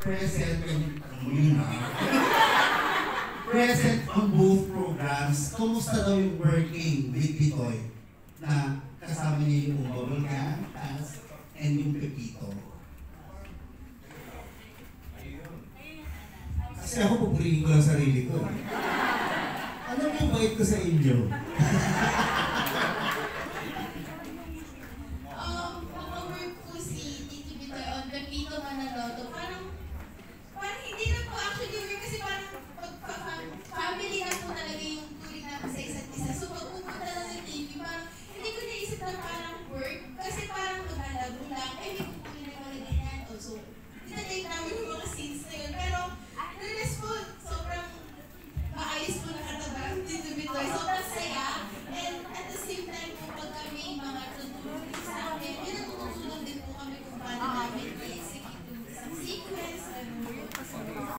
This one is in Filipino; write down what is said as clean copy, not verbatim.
present, present on both programs. Kumusta daw yung working with Bitoy na kasama niya yung Bubble Gang and yung Pepito? Kasi ako pupurihin ko lang sarili ko. Ano yung bait ko sa inyo? Maka-work ko si Tito Bitoy on Pepito Manaloto. Parang hindi na po actually work kasi parang family na po talaga yung turing namin sa isa't isa. So pag pupunta na sa TV, parang hindi ko naisip na parang work kasi parang maglalaro lang. May pupunin na wala ganyan. Also, tinatake namin yung mga scenes na yun. Pero, the rest po, sobrang maayos po nakataba ang Tito Bitoy. So,